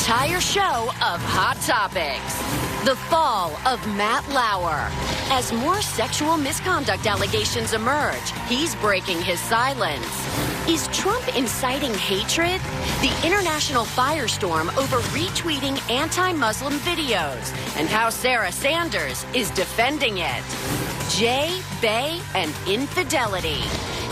entire show of Hot Topics. The fall of Matt Lauer. As more sexual misconduct allegations emerge, he's breaking his silence. Is Trump inciting hatred? The international firestorm over retweeting anti-Muslim videos, and how Sarah Sanders is defending it. Jay, Bay, and infidelity.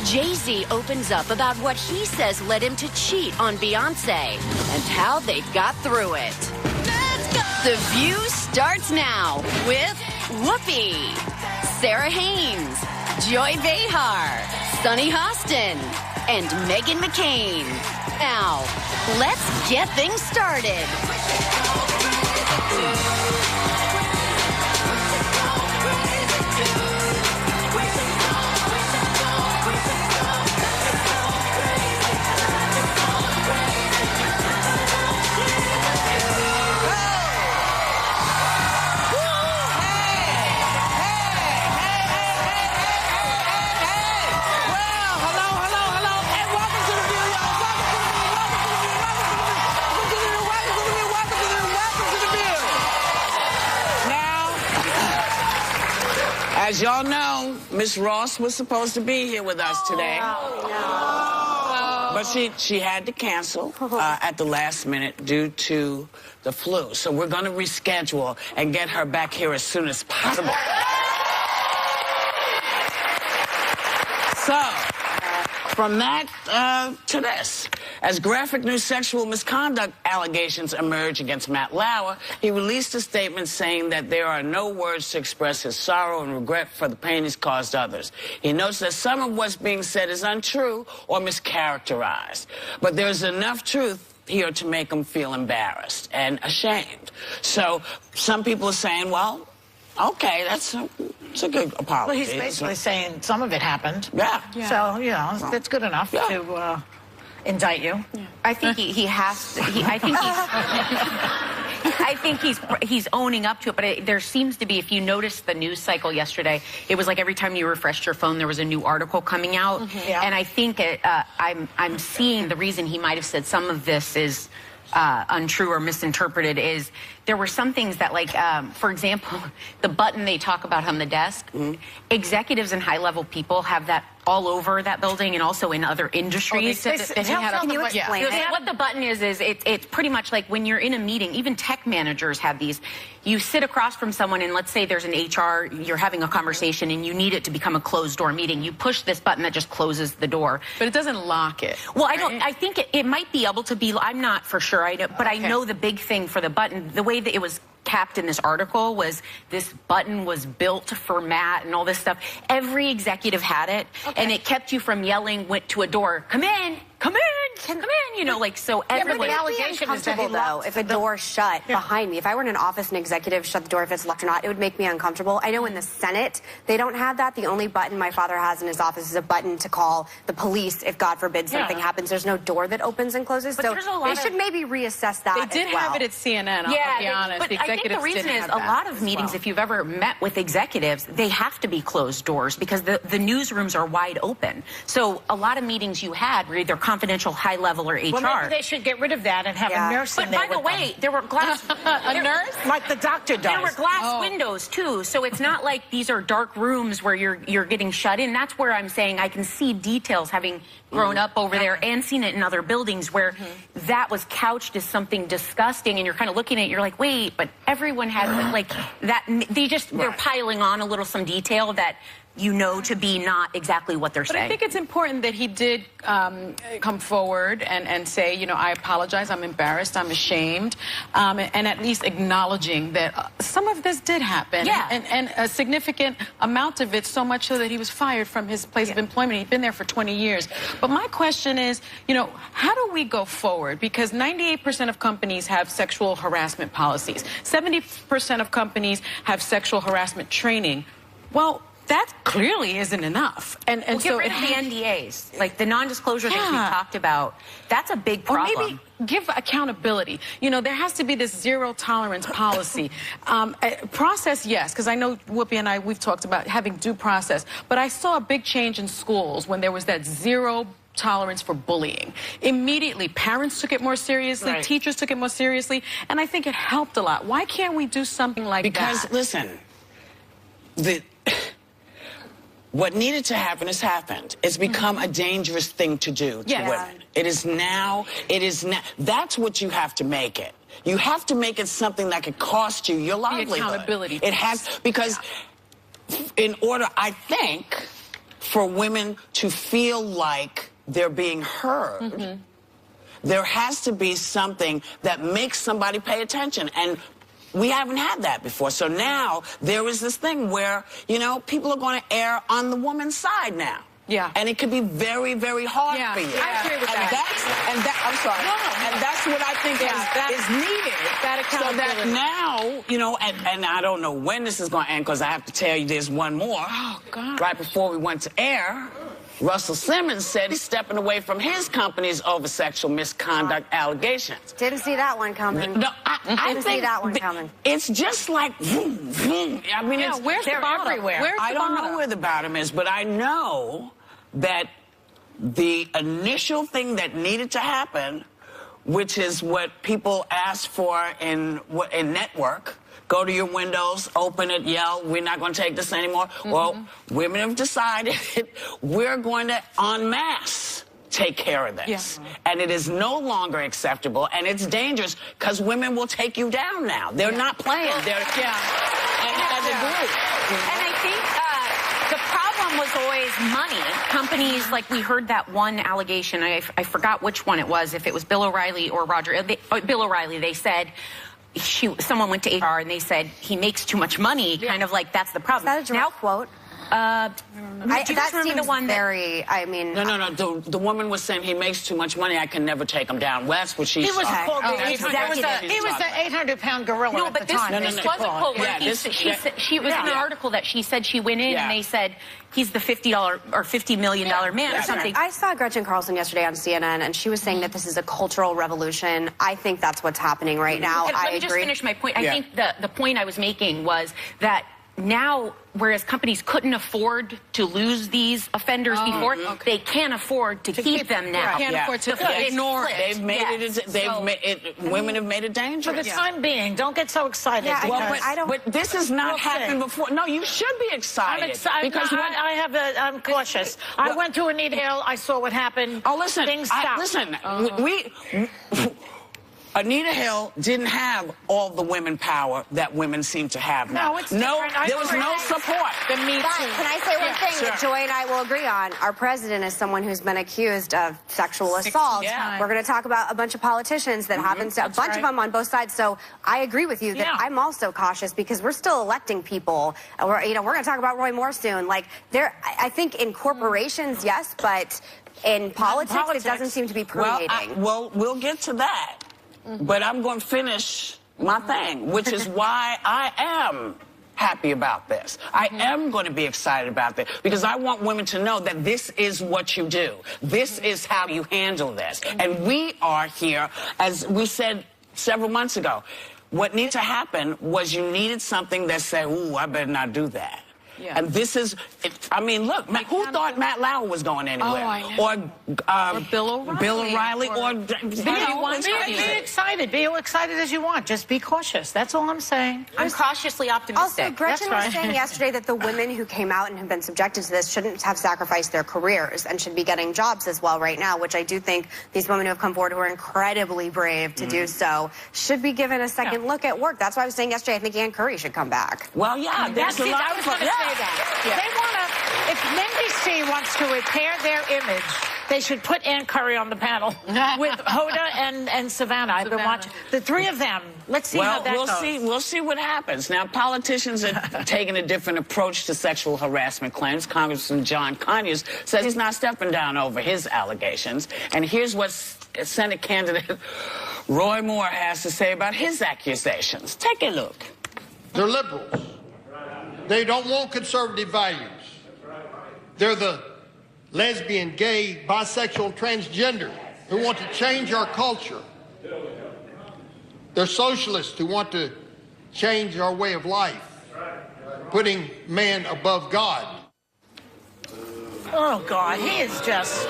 Jay-Z opens up about what he says led him to cheat on Beyonce and how they got through it. Let's go! The View starts now with Whoopi, Sarah Haynes, Joy Behar, Sunny Hostin, and Meghan McCain. Now, let's get things started. As y'all know, Miss Ross was supposed to be here with us today. But she had to cancel at the last minute due to the flu. So we're going to reschedule and get her back here as soon as possible. So, from that to this. As graphic new sexual misconduct allegations emerge against Matt Lauer, he released a statement saying that there are no words to express his sorrow and regret for the pain he's caused others. He notes that some of what's being said is untrue or mischaracterized, but there's enough truth here to make him feel embarrassed and ashamed. So some people are saying, well, okay, it's a good apology. Well, he's basically saying some of it happened. Yeah. So, you know, that's good enough to indict you. Yeah. I think he has to. I think he's owning up to it. But there seems to be, if you noticed the news cycle yesterday, it was like every time you refreshed your phone, there was a new article coming out. Mm-hmm. Yeah. And I think I'm seeing the reason he might have said some of this is untrue or misinterpreted is there were some things that, like, for example, the button they talk about on the desk, executives and high-level people have that all over that building and also in other industries. Can you explain it? What the button is it's pretty much like when you're in a meeting, even tech managers have these. You sit across from someone and let's say there's an HR, you're having a conversation and you need it to become a closed-door meeting. You push this button that just closes the door. But it doesn't lock it. Well, I think it might be able to be, I'm not for sure, but I know the big thing for the button, the way that it was capped in this article was this button was built for Matt and all this stuff. Every executive had it, and it kept you from yelling, went to a door, come in, come in, come in, you know, like, so everyone. The allegation is that though, if a door shut behind me, if I were in an office and an executive shut the door, if it's locked or not, it would make me uncomfortable. I know in the Senate, they don't have that. The only button my father has in his office is a button to call the police if, God forbid, something happens. There's no door that opens and closes, but so they should maybe reassess that. They did have it at CNN, I'll be honest. But I think the reason is a lot of meetings, if you've ever met with executives, they have to be closed doors because the newsrooms are wide open. So a lot of meetings you had were either confidential, high level, or HR. Well, maybe they should get rid of that and have a nurse in there. But by the way, there were glass... a nurse? Like the doctor does. There were glass windows, too. So it's not like these are dark rooms where you're getting shut in. That's where I'm saying I can see details, having grown up over there and seen it in other buildings where that was couched as something disgusting, and you're kind of looking at it, you're like, wait, but everyone has like that. They're piling on a little some detail that you know to be not exactly what they're saying. But I think it's important that he did come forward and say, you know, I apologize, I'm embarrassed, I'm ashamed, and at least acknowledging that some of this did happen. Yeah. And a significant amount of it, so much so that he was fired from his place of employment. He'd been there for 20 years. But my question is, you know, how do we go forward? Because 98% of companies have sexual harassment policies. 70% of companies have sexual harassment training. Well, that clearly isn't enough. And well, so get rid of the NDAs, like the non-disclosure things we talked about. That's a big problem. Or maybe give accountability. You know, there has to be this zero tolerance policy. Process, yes, because I know Whoopi and we've talked about having due process. But I saw a big change in schools when there was that zero tolerance for bullying. Immediately, parents took it more seriously, Right. teachers took it more seriously, and I think it helped a lot. Why can't we do something like that? Because, listen, what needed to happen has happened. It's become a dangerous thing to do to Yes. women. It is now, that's what you have to make it. You have to make it something that could cost you your livelihood. accountability It has, because in order, I think, for women to feel like they're being heard, there has to be something that makes somebody pay attention. And we haven't had that before. So now there is this thing where, you know, people are going to err on the woman's side now. Yeah. And it could be very, very hard Yeah, for you. I agree with and that. I'm sorry. No. And that's what I think is needed. that so that accountability. now, you know, and I don't know when this is going to end, because I have to tell you there's one more. Oh, God. Right before we went to air, Russell Simmons said he's stepping away from his companies over sexual misconduct allegations. Didn't see that one coming. No, I Didn't see think that one coming. It's just like, vroom, vroom. I mean, Yeah, where's the they're bottom? everywhere. Where's I the don't bottom? know where the bottom is, but I know that the initial thing that needed to happen, which is what people ask for in network, go to your windows, open it, yell, we're not going to take this anymore. Well, women have decided we're going to en masse take care of this. Yeah. And it is no longer acceptable, and it's dangerous, because women will take you down now. They're not playing. They're, and they do. And I think the problem was always money. Companies, like we heard that one allegation, I forgot which one it was, if it was Bill O'Reilly or Roger. Bill O'Reilly, they said, someone went to HR and they said he makes too much money, kind of like that's the problem. Is that a direct quote? Do you That guys remember seems the one that... very, I mean... No. The woman was saying he makes too much money. I can never take him down. Well, that's what she He was said. called the That's 800. He was the 800-pound gorilla No, at but the this, time. this No. was a quote where Yeah, she was in an article that she said she went in Yeah. and they said he's the $50 or $50 million man or something. I saw Gretchen Carlson yesterday on CNN, and she was saying that this is a cultural revolution. I think that's what's happening right now. Let I me just agree. finish my point. I Yeah. think the point I was making was that now, whereas companies couldn't afford to lose these offenders before, they can't afford to keep them now. Can't afford to ignore it. They've made women have made it For dangerous. the time being, don't get so excited. Yeah, because I don't- But this has not Okay. happened before. No, you should be excited. I'm excited. Because I'm cautious. I went to Anita Hill. I saw what happened. Oh, listen. Things stopped. Anita Hill didn't have all the women power that women seem to have now. No, it's different. there was no support. The Me But Too. can I say one thing that sure. Joy and I will agree on? Our president is someone who's been accused of sexual assault. yeah. We're going to talk about a bunch of politicians that happens to a bunch of them on both sides. So I agree with you that Yeah. I'm also cautious because we're still electing people. We're going to talk about Roy Moore soon. Like I think in corporations, yes, but in politics, it doesn't seem to be permeating. We'll get to that. But I'm going to finish my thing, which is why I am happy about this. I am going to be excited about this because I want women to know that this is what you do. This is how you handle this. And we are here, as we said several months ago, what needed to happen was you needed something that said, ooh, I better not do that. Yeah. And this is, I mean, look, who thought Matt Lauer was going anywhere? Oh, I know. Or Bill O'Reilly. Bill O'Reilly or Be excited. Be excited as you want. Just be cautious. That's all I'm saying. I'm cautiously optimistic. Also, Gretchen That's was right. saying yesterday that the women who came out and have been subjected to this shouldn't have sacrificed their careers and should be getting jobs as well right now, which I do think these women who have come forward who are incredibly brave to do so should be given a second look at work. That's why I was saying yesterday I think Ann Curry should come back. Well, yeah, there's That's a it. lot I was of going to say that. They want to, if NBC wants to repair their image, they should put Ann Curry on the panel with Hoda and Savannah. I've been watching the three of them. Let's see how that goes. We'll see what happens. Now, politicians are taking a different approach to sexual harassment claims. Congressman John Conyers says he's not stepping down over his allegations. And here's what Senate candidate Roy Moore has to say about his accusations. Take a look. They're liberals. They don't want conservative values. They're the lesbian, gay, bisexual, transgender who want to change our culture. They're socialists who want to change our way of life, putting man above God. Oh, God, he is just...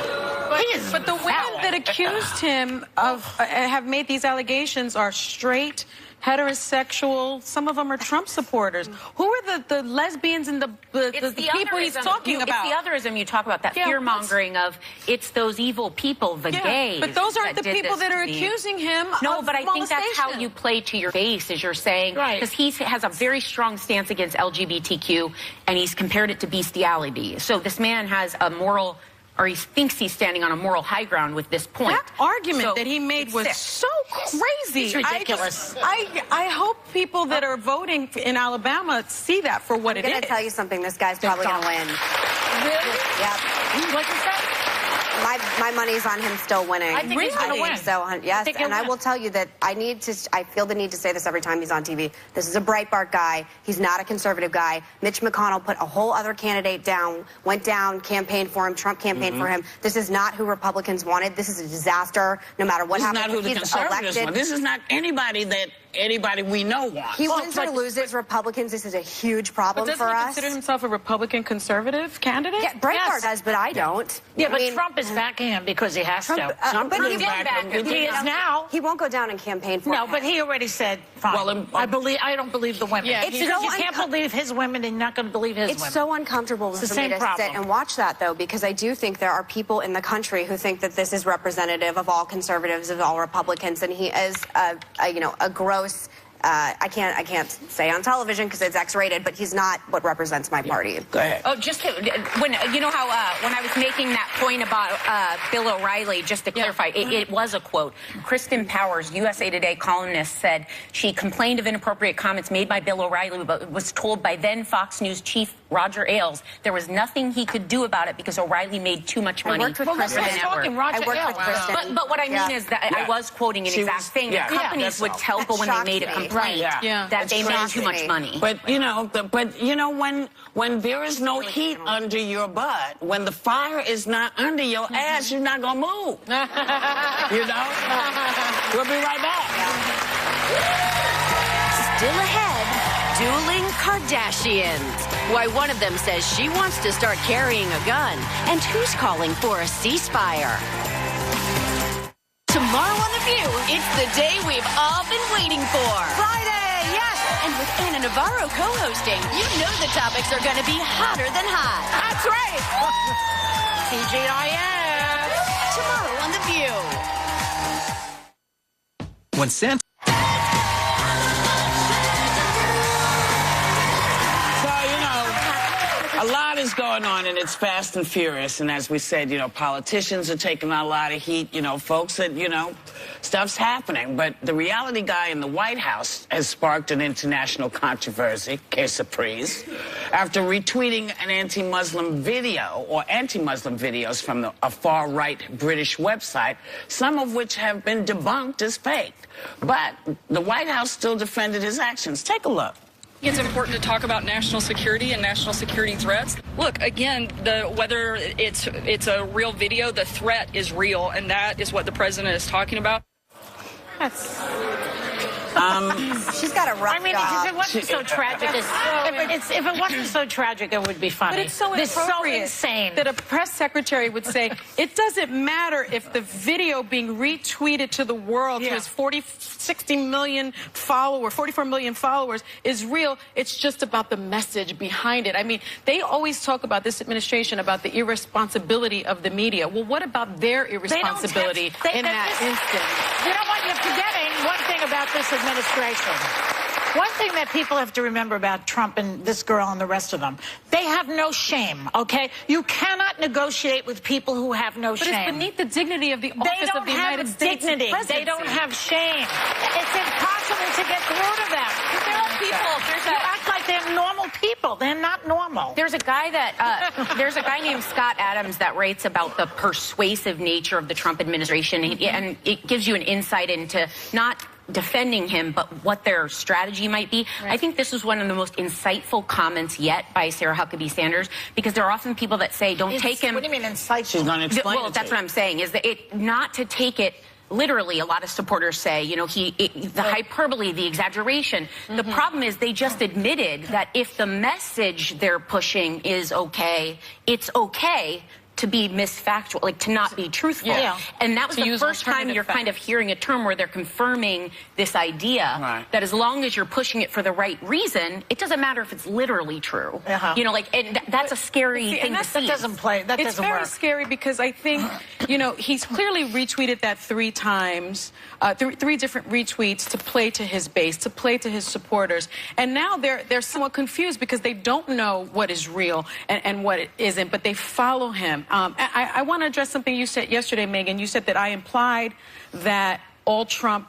But the women that accused him of have made these allegations are straight, heterosexual. Some of them are Trump supporters. Who are the lesbians and the people he's talking about? It's the otherism you talk about, that fear-mongering of it's those evil people, the gays. But those aren't the people that are accusing him of but I think that's how you play to your base, is you're saying, because he has a very strong stance against LGBTQ, and he's compared it to bestiality. So this man has a moral, or he thinks he's standing on a moral high ground with this point. That argument that he made was so crazy. It's ridiculous. I hope people that are voting in Alabama see that for what it is. I'm going to tell you something. This guy's probably going to win. Really? Yep. What's that? My money's on him still winning. I think he's going to win. So, yes, and I will tell you that I feel the need to say this every time he's on TV. This is a Breitbart guy. He's not a conservative guy. Mitch McConnell put a whole other candidate down, went down, campaigned for him, Trump campaigned for him. This is not who Republicans wanted. This is a disaster, no matter what happens. This is not who the conservatives want. This is not anybody we know wants. He wins or loses Republicans. This is a huge problem for us. But doesn't he consider himself a Republican conservative candidate? Yeah, Breitbart does, but I don't. Yeah, but Trump is backing him because he has to. But he is now. He won't go down and campaign for him. No, but he already said, fine. Well, I don't believe the women. Yeah, you can't believe his women, and you're not going to believe his women. It's so uncomfortable for me to sit and watch that, though, because I do think there are people in the country who think that this is representative of all conservatives, of all Republicans, and he is a gross. I can't say on television because it's X-rated, but he's not what represents my party. Go ahead. Oh, just when you know how when I was making that point about Bill O'Reilly, just to clarify, it was a quote. Kristen Powers, USA Today columnist, said she complained of inappropriate comments made by Bill O'Reilly, but was told by then Fox News chief Roger Ailes there was nothing he could do about it because O'Reilly made too much money. I worked with Kristen. But what I mean is that I was quoting an exact thing that companies would tell people when they made a complaint that they made too much money. But when there is no heat under your butt, when the fire is not under your ass, you're not gonna move. You know? We'll be right back. Still ahead, dueling Kardashians. Why one of them says she wants to start carrying a gun, and who's calling for a ceasefire. Tomorrow on The View, it's the day we've all been waiting for. Friday, yes! And with Anna Navarro co-hosting, you know the topics are going to be hotter than hot. That's right! TGIF! Tomorrow on The View. When Santa... A lot is going on, and it's fast and furious. And as we said, politicians are taking a lot of heat. Folks that, stuff's happening. But the reality guy in the White House has sparked an international controversy, case surprise, after retweeting an anti-Muslim video or anti-Muslim videos from a far-right British website, some of which have been debunked as fake. But the White House still defended his actions. Take a look. It's important to talk about national security and national security threats. Look, again, whether it's a real video, the threat is real, and that is what the president is talking about. She's got a rough job. If it wasn't so tragic, if it wasn't so tragic, it would be funny. But it's so insane that a press secretary would say, it doesn't matter if the video being retweeted to the world to his 60 million followers, 44 million followers is real. It's just about the message behind it. I mean, they always talk about this administration, about the irresponsibility of the media. Well, what about their irresponsibility in that instance? You know what? You're forgetting one thing about this administration. One thing that people have to remember about Trump and this girl and the rest of them, they have no shame, okay? You cannot negotiate with people who have no shame. But it's beneath the dignity of the office of the United States presidency. They don't have shame. It's impossible to get through to them. There are people. You act like they're normal people. They're not normal. There's a guy named Scott Adams that writes about the persuasive nature of the Trump administration, and it gives you an insight into not defending him, but what their strategy might be. Right. I think this is one of the most insightful comments yet by Sarah Huckabee Sanders, because there are often people that say, don't take him. What do you mean insightful? She's going to explain Well, that's what I'm saying, is that not to take it literally. A lot of supporters say, the hyperbole, the exaggeration. The problem is they just admitted that if the message they're pushing is okay, it's okay to be misfactual, like to not be truthful. Yeah. And that was To the use first time alternative you're kind of hearing a term where they're confirming this idea that as long as you're pushing it for the right reason, it doesn't matter if it's literally true. You know, like, and that's a scary thing to see. That doesn't play. That It's doesn't very work. scary because I think, you know, he's clearly retweeted that 3 times, three different retweets to play to his base, to play to his supporters. And now they're somewhat confused because they don't know what is real and what it isn't, but they follow him. I want to address something you said yesterday, Megan. You said that I implied that all Trump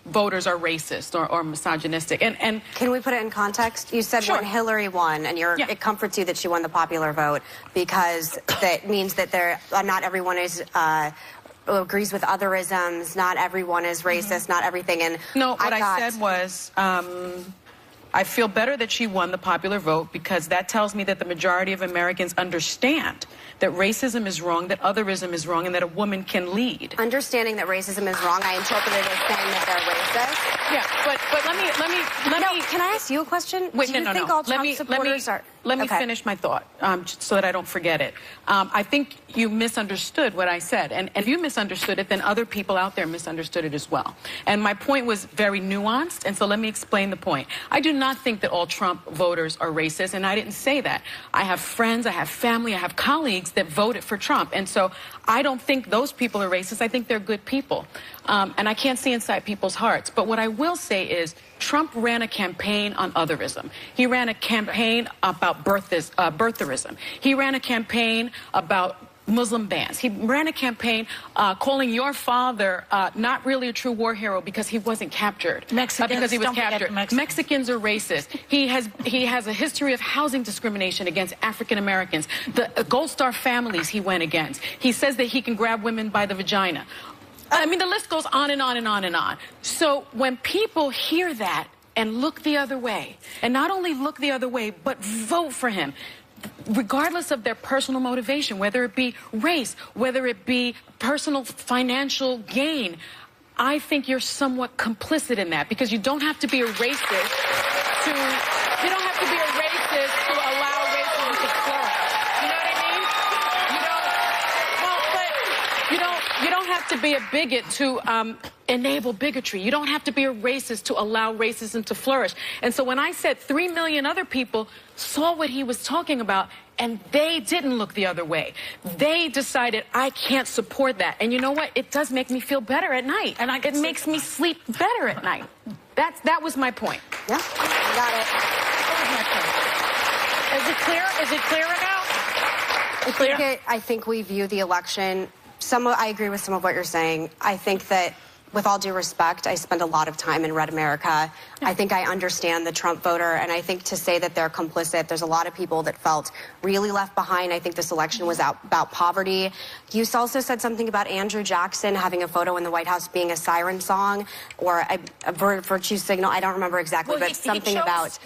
voters are racist or misogynistic. And can we put it in context? You said when Hillary won, and it comforts you that she won the popular vote because that means that not everyone is agrees with otherisms, not everyone is racist, not everything. And no, what I said was I feel better that she won the popular vote because that tells me that the majority of Americans understand that racism is wrong, that otherism is wrong, and that a woman can lead. Understanding that racism is wrong, I interpret it as saying that they're racist. Yeah, but let me. Can I ask you a question? Wait, Do you think all Trump supporters are? Let me finish my thought so that I don't forget it. I think you misunderstood what I said. And if you misunderstood it, then other people out there misunderstood it as well. And my point was very nuanced. And so let me explain the point. I do not think that all Trump voters are racist. And I didn't say that. I have friends, I have family, I have colleagues that voted for Trump. And so I don't think those people are racist. I think they're good people. And I can't see inside people's hearts. But what I will say is Trump ran a campaign on otherism. He ran a campaign about birtherism. He ran a campaign about Muslim bans. He ran a campaign calling your father not really a true war hero because he wasn't captured. Because he was captured. Mexicans are racist. He has a history of housing discrimination against African Americans. The Gold Star families he went against. He says that he can grab women by the vagina. I mean, the list goes on and on and on and on. So when people hear that and look the other way, and not only look the other way, but vote for him, regardless of their personal motivation, whether it be race, whether it be personal financial gain, I think you're somewhat complicit in that because you don't have to be a racist to allow racism to flourish. You know what I mean? You don't have to be a bigot to enable bigotry. You don't have to be a racist to allow racism to flourish. And so when I said 3 million other people saw what he was talking about and they didn't look the other way, they decided I can't support that. And you know what? It does make me feel better at night. And it makes me sleep better at night. That was my point. Yeah, I got it. Is it clear? Is it clear now? I think we view the election. I agree with some of what you're saying. I think that, with all due respect, I spend a lot of time in Red America. I think I understand the Trump voter, and I think to say that they're complicit, there's a lot of people that felt really left behind. I think this election was about poverty. You also said something about Andrew Jackson having a photo in the White House being a siren song or a virtue signal. I don't remember exactly, but something about...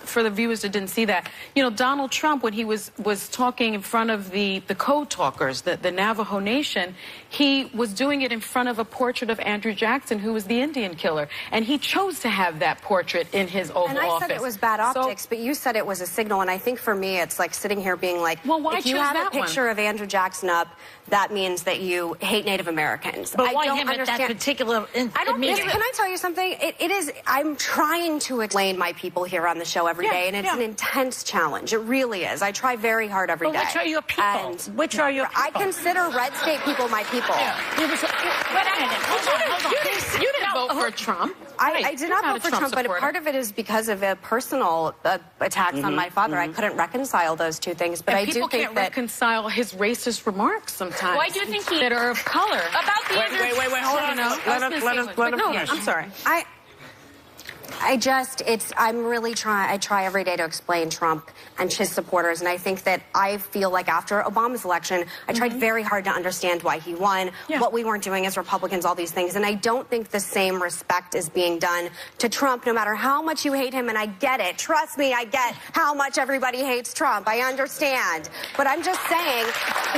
For the viewers that didn't see that, you know, Donald Trump, when he was talking in front of the code talkers, the Navajo Nation, he was doing it in front of a portrait of Andrew Jackson, who was the Indian killer. And he chose to have that portrait in his Oval Office. And I said it was bad optics, but you said it was a signal. And I think for me, it's like sitting here being like, well, why if you have a picture of Andrew Jackson up, that means that you hate Native Americans. But why him at that particular meeting? Can I tell you something? It is, I'm trying to explain my people here on the show every day, and it's an intense challenge. It really is. I try very hard every day. Which are your people? And which are your people? I consider red state people my people. You didn't vote for Trump. I did not vote for Trump, but part of it is because of a personal attacks on my father. I couldn't reconcile those two things, but I do think that... People can't reconcile his racist remarks sometimes. Why do you think that are of color? About the Wait, hold on. Let him finish. I'm sorry. I'm really trying. I try every day to explain Trump and his supporters, and I think that I feel like after Obama's election, I tried very hard to understand why he won, what we weren't doing as Republicans, all these things, and I don't think the same respect is being done to Trump, no matter how much you hate him, and I get it. Trust me, I get how much everybody hates Trump. I understand. But I'm just saying,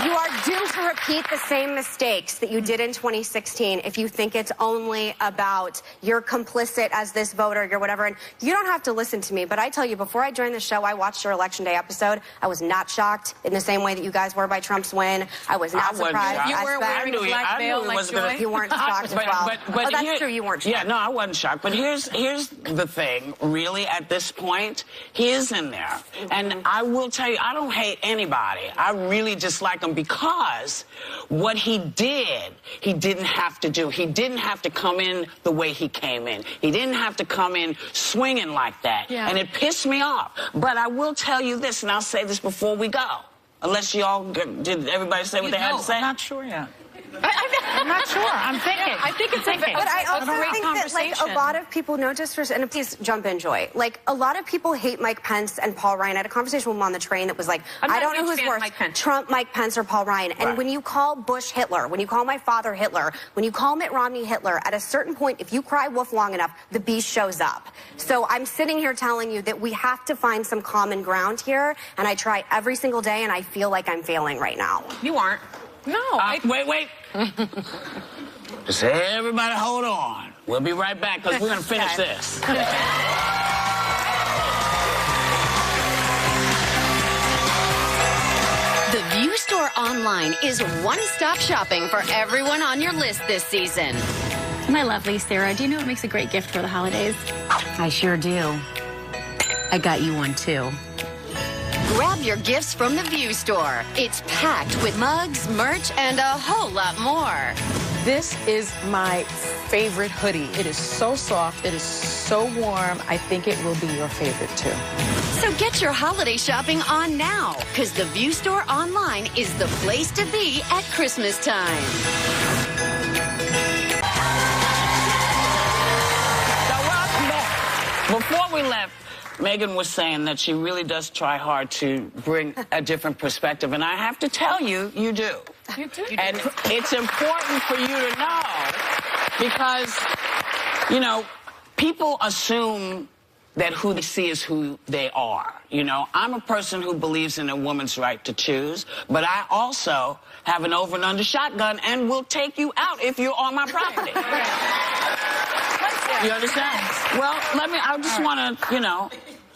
you are doomed to repeat the same mistakes that you did in 2016 if you think it's only about you're complicit as this voter voter, you're whatever, and you don't have to listen to me, but I tell you, before I joined the show, I watched your Election Day episode. I was not shocked in the same way that you guys were by Trump's win. I was not surprised. You weren't wearing a black veil like Joy? You weren't shocked as well. But that's true, you weren't shocked. Yeah, no, I wasn't shocked. But here's the thing, really, at this point, he is in there. And I will tell you, I don't hate anybody. I really dislike him because what he did, he didn't have to do. He didn't have to come in the way he came in. He didn't have to come in swinging like that. Yeah. And it pissed me off. But I will tell you this, and I'll say this before we go. Unless y'all, did everybody say what they had to say? I'm not sure yet. I'm not sure. I'm thinking. I think it's But I also great think that, like, a lot of people know, just for, and please jump in, Joy. Like, a lot of people hate Mike Pence and Paul Ryan. I had a conversation with him on the train that was like, I don't know who's worse, Trump, Mike Pence, or Paul Ryan. And when you call Bush Hitler, when you call my father Hitler, when you call Mitt Romney Hitler, at a certain point, if you cry wolf long enough, the beast shows up. So I'm sitting here telling you that we have to find some common ground here, and I try every single day, and I feel like I'm failing right now. You aren't. No. Wait. Just everybody hold on. We'll be right back because we're going to finish this. The View Store Online is one-stop shopping for everyone on your list this season. My lovely Sarah, do you know what makes a great gift for the holidays? I sure do. I got you one, too. Grab your gifts from the View Store. It's packed with mugs, merch, and a whole lot more. This is my favorite hoodie. It is so soft. It is so warm. I think it will be your favorite, too. So get your holiday shopping on now, because the View Store Online is the place to be at Christmas time. So welcome back. Before we left, Megan was saying that she really does try hard to bring a different perspective, and I have to tell you, you do. You do. And it's important for you to know because, you know, people assume that who they see is who they are. You know, I'm a person who believes in a woman's right to choose, but I also have an over and under shotgun and will take you out if you're on my property. You understand? Well, I just want to, you know,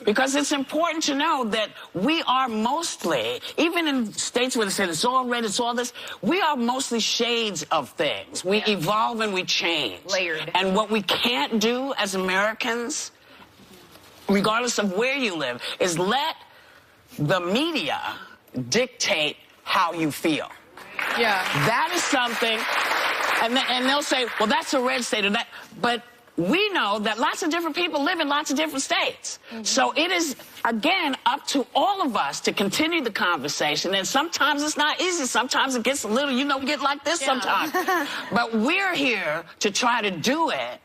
because it's important to know that we are mostly, even in states where they say it's all red, it's all this, we are mostly shades of things. We evolve and we change. Layered. And what we can't do as Americans, regardless of where you live, is let the media dictate how you feel. Yeah. That is something, and they'll say, well, that's a red state or that, but we know that lots of different people live in lots of different states. So it is, again, up to all of us to continue the conversation. And sometimes it's not easy. Sometimes it gets a little, get like this sometimes. But we're here to try to do it,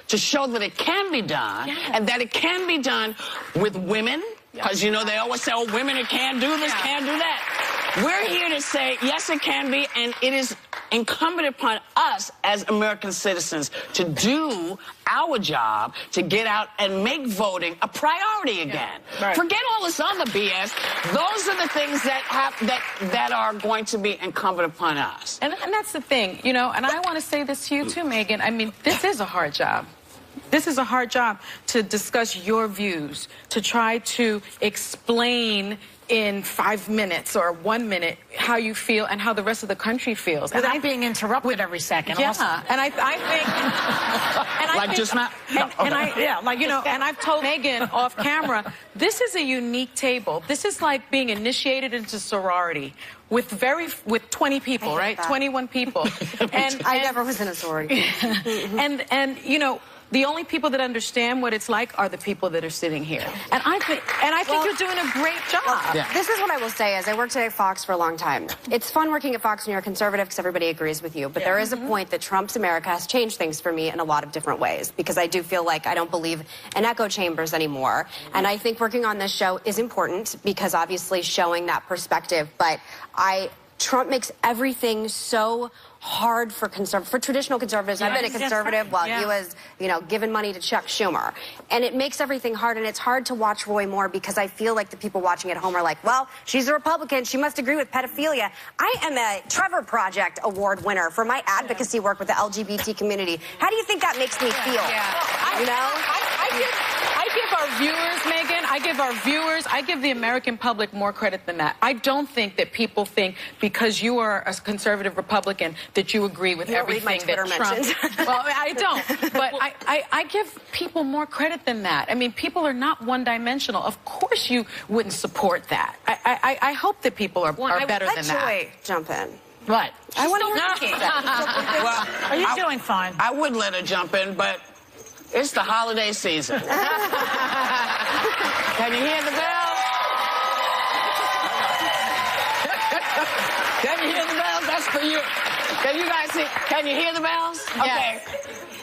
to show that it can be done, and that it can be done with women. Because, you know, they always say, oh, women can't do this, can't do that. We're here to say, yes, it can be, and it is incumbent upon us as American citizens to do our job to get out and make voting a priority again. Right. Forget all this other BS. Those are the things that are going to be incumbent upon us. And that's the thing, you know, and I want to say this to you too, Megan. I mean, this is a hard job. This is a hard job to discuss your views, to try to explain in 5 minutes or 1 minute how you feel and how the rest of the country feels. Without being interrupted every second. Yeah, also. and I think... and I like think, just now? And I've told Megan off camera, this is a unique table. This is like being initiated into sorority with 20 people, right? 21 people. and I never was in a sorority. and you know, the only people that understand what it's like are the people that are sitting here. And I think you're doing a great job. Well, this is what I will say is I worked at Fox for a long time. It's fun working at Fox when you're a conservative because everybody agrees with you. But there is a point that Trump's America has changed things for me in a lot of different ways because I do feel like I don't believe in echo chambers anymore. And I think working on this show is important because obviously showing that perspective. But Trump makes everything so hard for traditional conservatives. I've been a conservative while he was, you know, giving money to Chuck Schumer. And it makes everything hard, and it's hard to watch Roy Moore because I feel like the people watching at home are like, well, she's a Republican. She must agree with pedophilia. I am a Trevor Project Award winner for my advocacy work with the LGBT community. How do you think that makes me feel? You know? I give our viewers, Megan, I give the American public more credit than that. I don't think that people think because you are a conservative Republican that you agree with everything that Trump... Well, I don't. But I give people more credit than that. I mean, people are not one-dimensional. Of course you wouldn't support that. I hope that people are better than that. Joy jump in. What? I want to hear Well, Are you doing fine? I would let her jump in, but it's the holiday season. Can you hear the bells? Can you hear the bells? That's for you. Can you guys see? Can you hear the bells? Okay.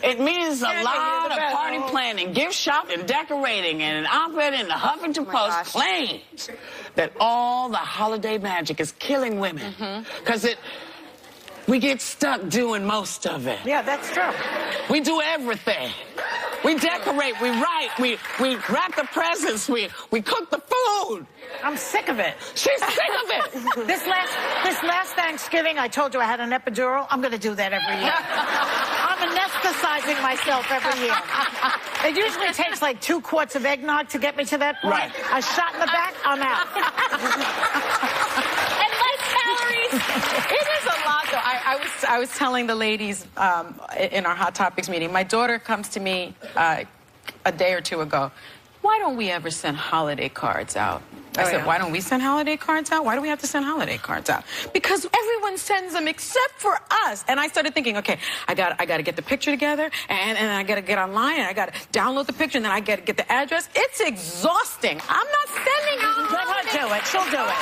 It means a lot of party planning, gift shopping, decorating, and an op-ed in the Huffington Post claims that all the holiday magic is killing women. Because we get stuck doing most of it. Yeah, that's true. We do everything. We decorate, we write, we wrap the presents, we cook the food. I'm sick of it. She's sick of it. This last Thanksgiving, I told you I had an epidural. I'm going to do that every year. I'm anesthetizing myself every year. It usually takes like 2 quarts of eggnog to get me to that point. Right. A shot in the back, I'm out. And less calories. It is a lot, though. I was telling the ladies in our Hot Topics meeting, my daughter comes to me a day or 2 ago. Why don't we ever send holiday cards out? I said, why don't we send holiday cards out? Why do we have to send holiday cards out? Because everyone sends them except for us. And I started thinking, okay, I got to get the picture together, and I got to get online, and I got to download the picture, and then I got to get the address. It's exhausting. I'm not sending out Let her do it. She'll do it.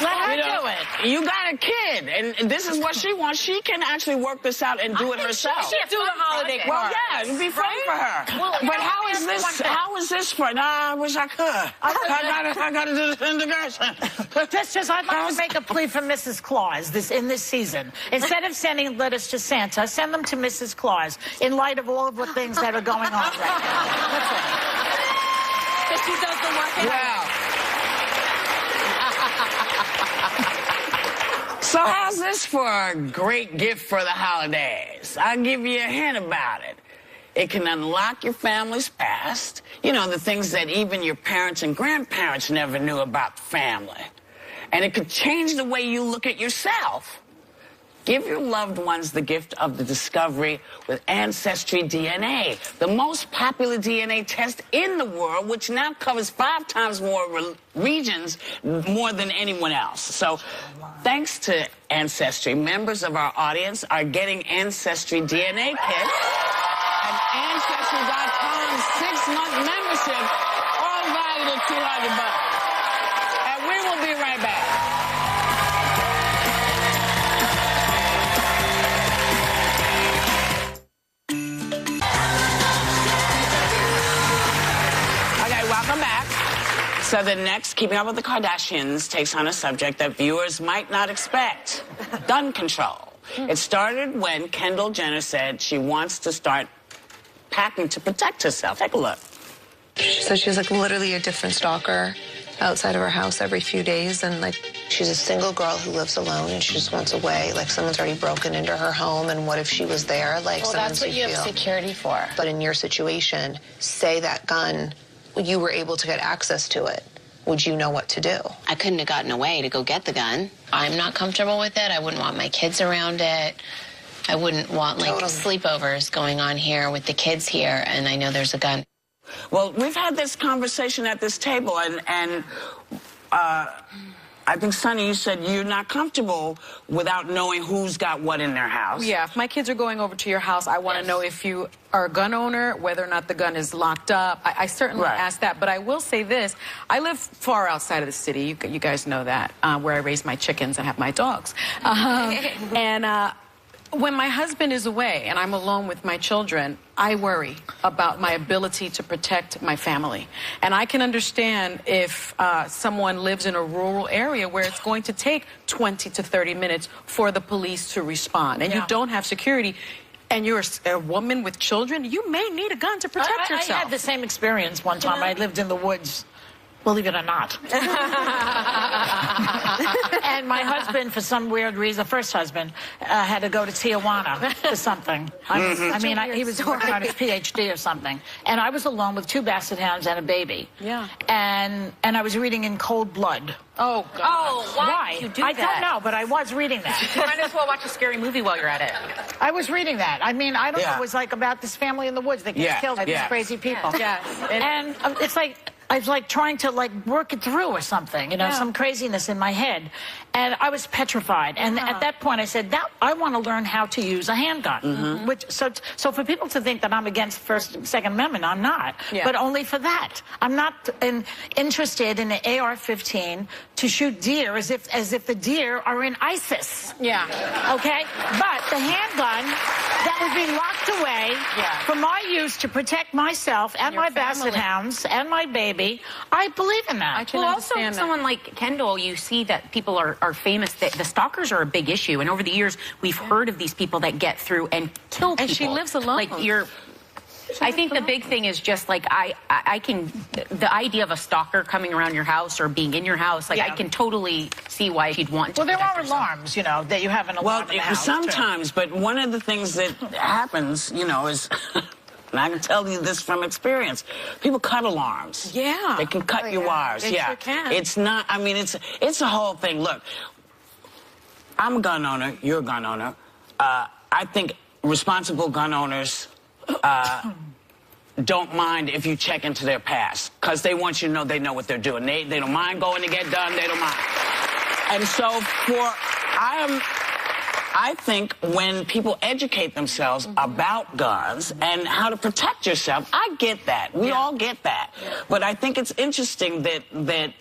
Let her do it. You got a kid, and this is what she wants. She can actually work this out and do it herself. She do the holiday cards. Well, yeah, it'd be fun for her. Well, but how is this? How is this for? Nah, I wish I could. I got to do this in the garden. I'd like to make a plea for Mrs. Claus in this season. Instead of sending letters to Santa, send them to Mrs. Claus in light of all of the things that are going on right now. That's all. But she does the work. Wow. So how's this for a great gift for the holidays? I'll give you a hint about it. It can unlock your family's past. You know, the things that even your parents and grandparents never knew about the family. And it could change the way you look at yourself. Give your loved ones the gift of the discovery with Ancestry DNA, the most popular DNA test in the world, which now covers 5 times more regions more than anyone else. So thanks to Ancestry, members of our audience are getting Ancestry DNA kits. And Ancestry.com's 6-month membership, all valued at $200. And we will be right back. Okay, welcome back. So the next Keeping Up with the Kardashians takes on a subject that viewers might not expect: gun control. It started when Kendall Jenner said she wants to start packing to protect herself. Take a look. She said she's like literally a different stalker outside of her house every few days, and like she's a single girl who lives alone and she just wants away. Like someone's already broken into her home, and what if she was there? Like, well, that's what you have security for. But in your situation, say that gun, you were able to get access to it. Would you know what to do? I couldn't have gotten away to go get the gun. I'm not comfortable with it. I wouldn't want my kids around it. I wouldn't want, like, sleepovers going on here with the kids here, and I know there's a gun. Well, we've had this conversation at this table, and I think, Sonny, you said you're not comfortable without knowing who's got what in their house. Yeah, if my kids are going over to your house, I want to know if you are a gun owner, whether or not the gun is locked up. I certainly ask that, but I will say this. I live far outside of the city. You guys know that, where I raise my chickens and have my dogs. When my husband is away and I'm alone with my children, I worry about my ability to protect my family. And I can understand if someone lives in a rural area where it's going to take 20 to 30 minutes for the police to respond, and you don't have security, and you're a woman with children, you may need a gun to protect yourself. I had the same experience one time. I lived in the woods believe it or not. And my husband, for some weird reason, the first husband, had to go to Tijuana for something. He was working on his PhD or something. And I was alone with 2 basset hounds and a baby. Yeah. And I was reading In Cold Blood. Oh, God. Oh, why did you do that? I don't know, but I was reading that. You might as well watch a scary movie while you're at it. I was reading that. I mean, I don't know. It was like about this family in the woods that gets killed by these crazy people. Yes. And it's like, I was like trying to like work it through or something, you know, some craziness in my head. And I was petrified. And at that point I said, now I want to learn how to use a handgun. Which, so for people to think that I'm against First and Second Amendment, I'm not. But only for that. I'm not interested in the AR-15 to shoot deer as if the deer are in ISIS. Yeah. Okay? But the handgun that would be locked away for my use to protect myself and my basset hounds and my baby, I believe in that. I can Well, understand also, that. someone like Kendall, you see that people are famous. The stalkers are a big issue. And over the years, we've heard of these people that get through and kill people. And she lives alone. Like, I think the big thing is just like the idea of a stalker coming around your house or being in your house, like I can totally see why she'd want to. Well, there are alarms, you know, that you have an alarm in the house, sometimes, but one of the things that happens, you know, is, and I can tell you this from experience, people cut alarms. Yeah. They can cut your wires. They sure can. It's not, I mean, it's a whole thing. Look, I'm a gun owner, you're a gun owner. I think responsible gun owners don't mind if you check into their past, because they want you to know they know what they're doing. They don't mind going to get done. They don't mind. And so I think when people educate themselves about guns and how to protect yourself, I get that. We all get that. But I think it's interesting that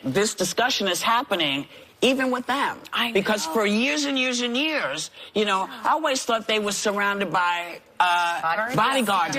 this discussion is happening even with them. Because for years and years and years, you know, I always thought they were surrounded by bodyguards.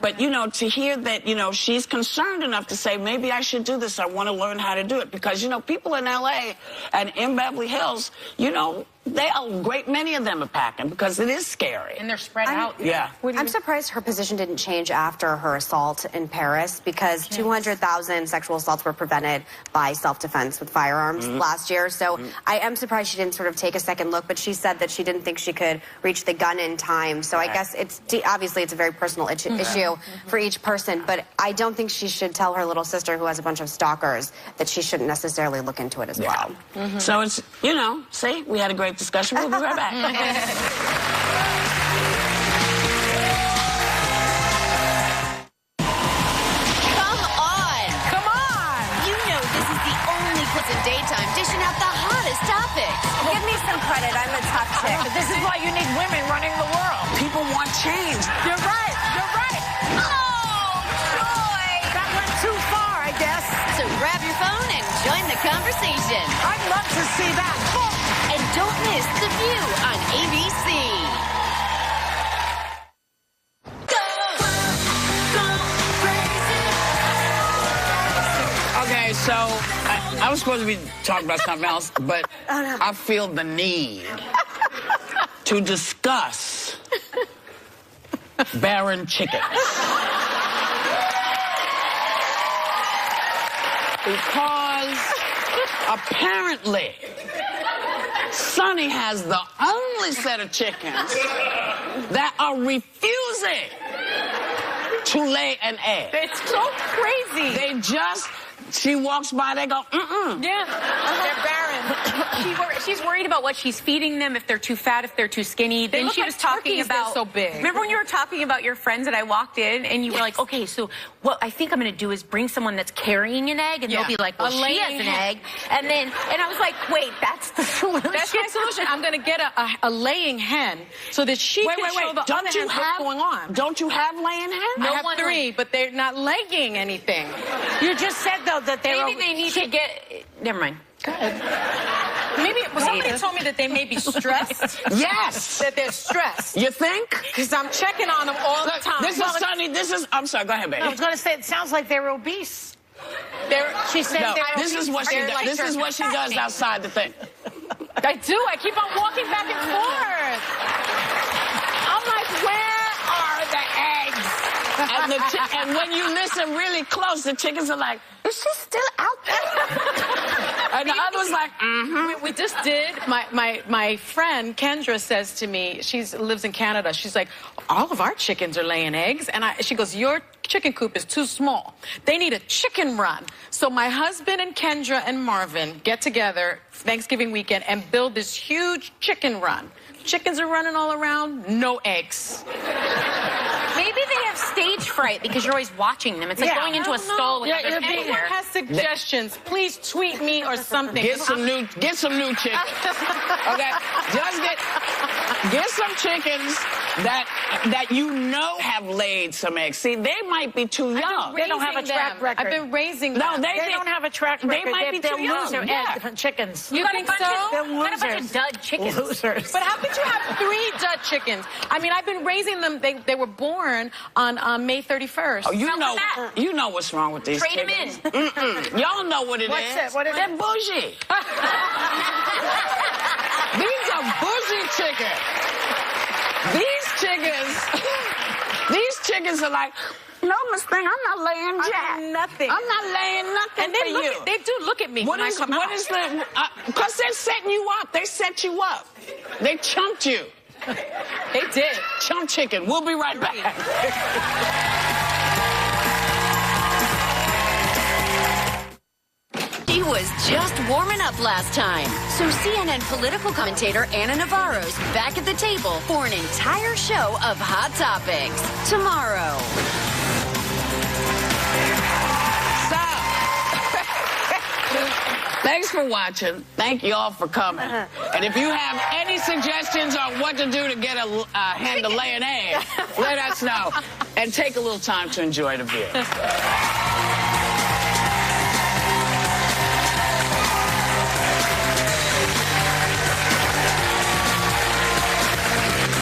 But, you know, to hear that, you know, she's concerned enough to say, maybe I should do this. I want to learn how to do it. Because, you know, people in L.A. and in Beverly Hills, you know, a great many of them are packing because it is scary. And they're spread out. Yeah. I'm surprised her position didn't change after her assault in Paris, because 200,000 sexual assaults were prevented by self-defense with firearms last year. So I am surprised she didn't sort of take a second look, but she said that she didn't think she could reach the gun in time. So I guess obviously it's a very personal issue for each person, but I don't think she should tell her little sister who has a bunch of stalkers that she shouldn't necessarily look into it as well. So it's, you know, see, we had a great discussion. We'll be right back. Come on! You know this is the only place in daytime dishing out the hottest topics. Give me some credit. I'm a tough chick. This is why you need women running the world. People want change. You're right. You're right. Oh, joy! That went too far, I guess. So grab your phone and join the conversation. I'd love to see that. And don't miss The View on ABC. Okay, so I was supposed to be talking about something else, but I feel the need to discuss barren chickens. Because apparently Sonny has the only set of chickens that are refusing to lay an egg. It's so crazy. They just, she walks by, they go, Yeah, they're barren. She's worried about what she's feeding them, if they're too fat, if they're too skinny. Then look she like was talking turkeys, they're about so big. Remember when you were talking about your friends and I walked in and you were like, okay, so what I think I'm going to do is bring someone that's carrying an egg, and they'll be like, well, she has an egg. And I was like, wait, that's the solution. That's my solution. I'm going to get a laying hen so that she can show the other hens what's going on. Don't you have laying hens? I have 3, but they're not laying anything. You just said, though, that they Maybe they need to get... Never mind. Go ahead. Maybe somebody told me that they may be stressed. Yes. That they're stressed. You think? Because I'm checking on them all the time. This is Sonny. I'm sorry. Go ahead, baby. I was going to say, it sounds like they're obese. She said No, they're this obese. is what she does. Like This is what she does outside the thing. I do. I keep on walking back and forth. I'm like, where are the eggs? And when you listen really close, the chickens are like, is she still out there? And the other was like, We just did. My friend Kendra says to me, she lives in Canada. She's like, all of our chickens are laying eggs. And she goes, your chicken coop is too small. They need a chicken run. So my husband and Kendra and Marvin get together Thanksgiving weekend and build this huge chicken run. Chickens are running all around, no eggs. Maybe they have stage fright because you're always watching them. It's like going into a stall with others If anyone has suggestions, please tweet me or something. Get some new chickens. Okay, just get some chickens that you know have laid some eggs. See, they might be too young. They don't have a track record. I've been raising them. No, they don't have a track record. They might be too young. They'll lose their chickens. You think so? They're Got a bunch of dud chickens. Losers. But how could you have 3 dud chickens? I mean, I've been raising them. They were born on May 31st. Oh, you know what's wrong with these Trade chickens. them in. Y'all know what it is. What's it? What is They're it? bougie. These are bougie chickens. These chickens are like, no, Miss Thing, I'm not laying jack. Nothing. I'm not laying nothing And they for you. they do look at me when I come out. Because they're setting you up. They set you up. They chunked you. They did. Chunk chicken. We'll be right back. He was just warming up last time. So CNN political commentator Ana Navarro's back at the table for an entire show of Hot Topics tomorrow. Thanks for watching. Thank you all for coming. And if you have any suggestions on what to do to get a hen to lay an egg, let us know. And take a little time to enjoy the view.